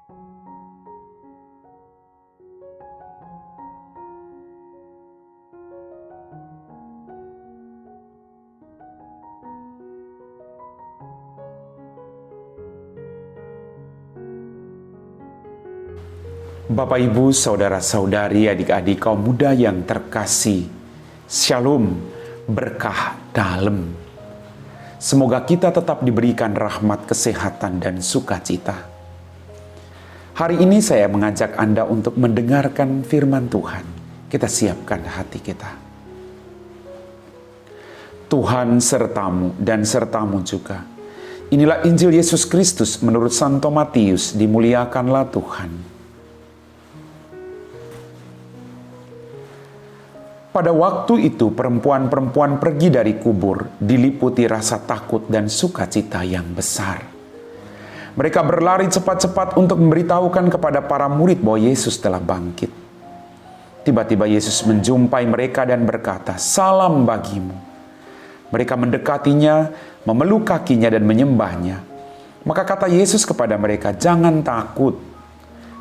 Bapak, Ibu, saudara-saudari, adik-adik kaum muda yang terkasih, Shalom, berkah dalam. Semoga kita tetap diberikan rahmat, kesehatan, dan sukacita. Hari ini saya mengajak Anda untuk mendengarkan firman Tuhan. Kita siapkan hati kita. Tuhan sertamu dan sertamu juga. Inilah Injil Yesus Kristus menurut Santo Matius, dimuliakanlah Tuhan. Pada waktu itu perempuan-perempuan pergi dari kubur, diliputi rasa takut dan sukacita yang besar. Mereka berlari cepat-cepat untuk memberitahukan kepada para murid bahwa Yesus telah bangkit. Tiba-tiba Yesus menjumpai mereka dan berkata, "Salam bagimu." Mereka mendekatinya, memeluk kakinya dan menyembahnya. Maka kata Yesus kepada mereka, "Jangan takut.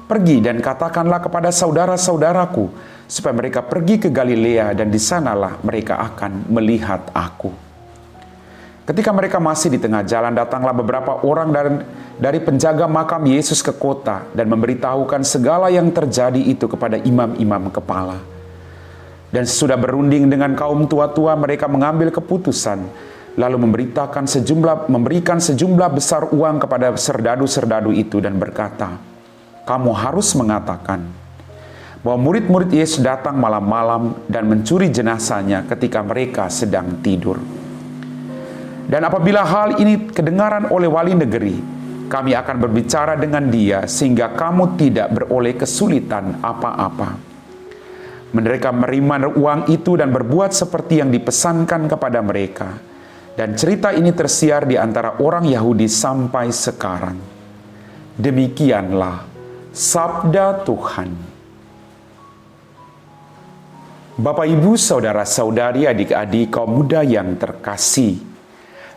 Pergi dan katakanlah kepada saudara-saudaraku supaya mereka pergi ke Galilea dan di sanalah mereka akan melihat aku." Ketika mereka masih di tengah jalan, datanglah beberapa orang dari penjaga makam Yesus ke kota dan memberitahukan segala yang terjadi itu kepada imam-imam kepala. Dan sesudah berunding dengan kaum tua-tua, mereka mengambil keputusan, lalu memberikan sejumlah besar uang kepada serdadu-serdadu itu dan berkata, "Kamu harus mengatakan bahwa murid-murid Yesus datang malam-malam dan mencuri jenazahnya ketika mereka sedang tidur. Dan apabila hal ini kedengaran oleh wali negeri, kami akan berbicara dengan dia sehingga kamu tidak beroleh kesulitan apa-apa." Mereka menerima uang itu dan berbuat seperti yang dipesankan kepada mereka. Dan cerita ini tersiar di antara orang Yahudi sampai sekarang. Demikianlah sabda Tuhan. Bapak, Ibu, saudara-saudari, adik-adik kaum muda yang terkasih,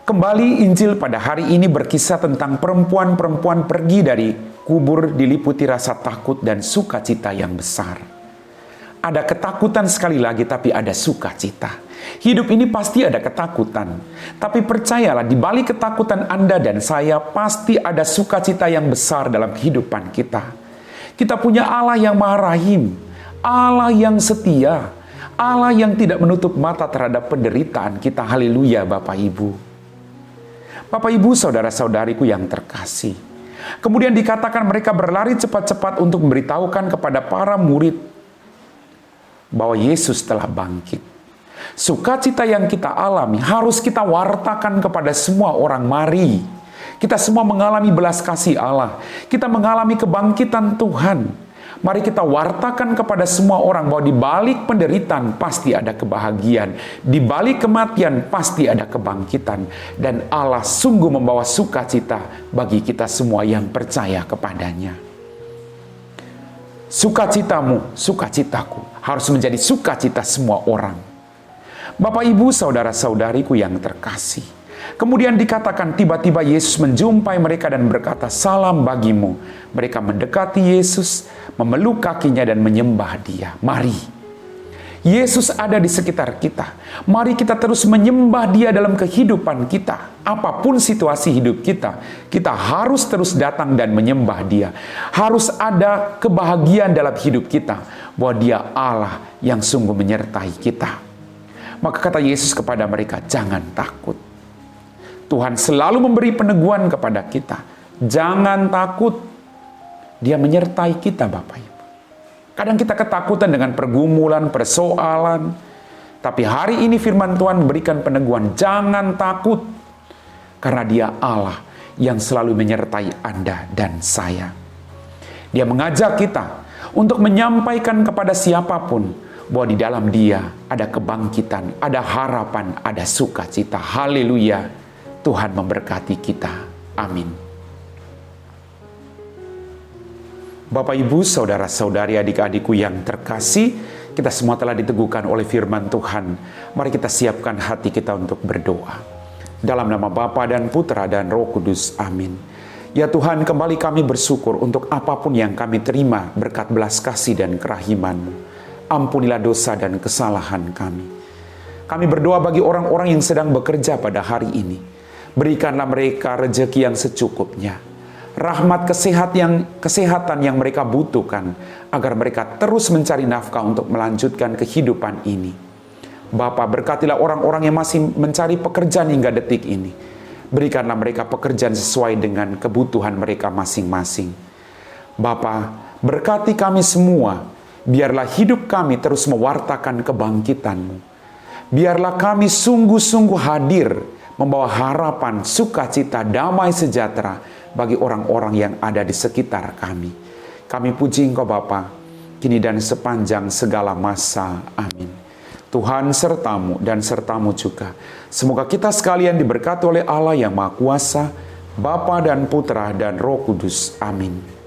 kembali Injil pada hari ini berkisah tentang perempuan-perempuan pergi dari kubur diliputi rasa takut dan sukacita yang besar. Ada ketakutan sekali lagi, tapi ada sukacita. Hidup ini pasti ada ketakutan, tapi percayalah, di balik ketakutan Anda dan saya pasti ada sukacita yang besar dalam kehidupan kita. Kita punya Allah yang Maha Rahim, Allah yang setia, Allah yang tidak menutup mata terhadap penderitaan kita. Haleluya, Bapak Ibu. Bapak Ibu, saudara-saudariku yang terkasih. Kemudian dikatakan mereka berlari cepat-cepat untuk memberitahukan kepada para murid bahwa Yesus telah bangkit. Sukacita yang kita alami harus kita wartakan kepada semua orang. Mari kita semua mengalami belas kasih Allah, kita mengalami kebangkitan Tuhan. Mari kita wartakan kepada semua orang bahwa di balik penderitaan pasti ada kebahagiaan, di balik kematian pasti ada kebangkitan, dan Allah sungguh membawa sukacita bagi kita semua yang percaya kepadanya. Sukacitamu, sukacitaku harus menjadi sukacita semua orang. Bapak, Ibu, saudara-saudariku yang terkasih. Kemudian dikatakan tiba-tiba Yesus menjumpai mereka dan berkata, "Salam bagimu." Mereka mendekati Yesus, memeluk kakinya dan menyembah dia. Mari, Yesus ada di sekitar kita. Mari kita terus menyembah dia dalam kehidupan kita. Apapun situasi hidup kita, kita harus terus datang dan menyembah dia. Harus ada kebahagiaan dalam hidup kita, bahwa dia Allah yang sungguh menyertai kita. Maka kata Yesus kepada mereka, "Jangan takut." Tuhan selalu memberi peneguhan kepada kita. Jangan takut. Dia menyertai kita, Bapak Ibu. Kadang kita ketakutan dengan pergumulan, persoalan. Tapi hari ini firman Tuhan memberikan peneguhan. Jangan takut. Karena dia Allah yang selalu menyertai Anda dan saya. Dia mengajak kita untuk menyampaikan kepada siapapun bahwa di dalam dia ada kebangkitan, ada harapan, ada sukacita. Haleluya. Tuhan memberkati kita. Amin. Bapak, Ibu, saudara-saudari, adik-adikku yang terkasih, kita semua telah diteguhkan oleh firman Tuhan. Mari kita siapkan hati kita untuk berdoa. Dalam nama Bapa dan Putra dan Roh Kudus. Amin. Ya Tuhan, kembali kami bersyukur untuk apapun yang kami terima berkat belas kasih dan kerahiman-Mu. Ampunilah dosa dan kesalahan kami. Kami berdoa bagi orang-orang yang sedang bekerja pada hari ini. Berikanlah mereka rezeki yang secukupnya. Rahmat kesehatan yang mereka butuhkan, agar mereka terus mencari nafkah untuk melanjutkan kehidupan ini. Bapa, berkatilah orang-orang yang masih mencari pekerjaan hingga detik ini. Berikanlah mereka pekerjaan sesuai dengan kebutuhan mereka masing-masing. Bapa, berkati kami semua. Biarlah hidup kami terus mewartakan kebangkitan-Mu. Biarlah kami sungguh-sungguh hadir, membawa harapan, sukacita, damai sejahtera bagi orang-orang yang ada di sekitar kami. Kami puji Engkau Bapa, kini dan sepanjang segala masa. Amin. Tuhan sertamu dan sertamu juga. Semoga kita sekalian diberkati oleh Allah yang Maha Kuasa, Bapa dan Putra dan Roh Kudus. Amin.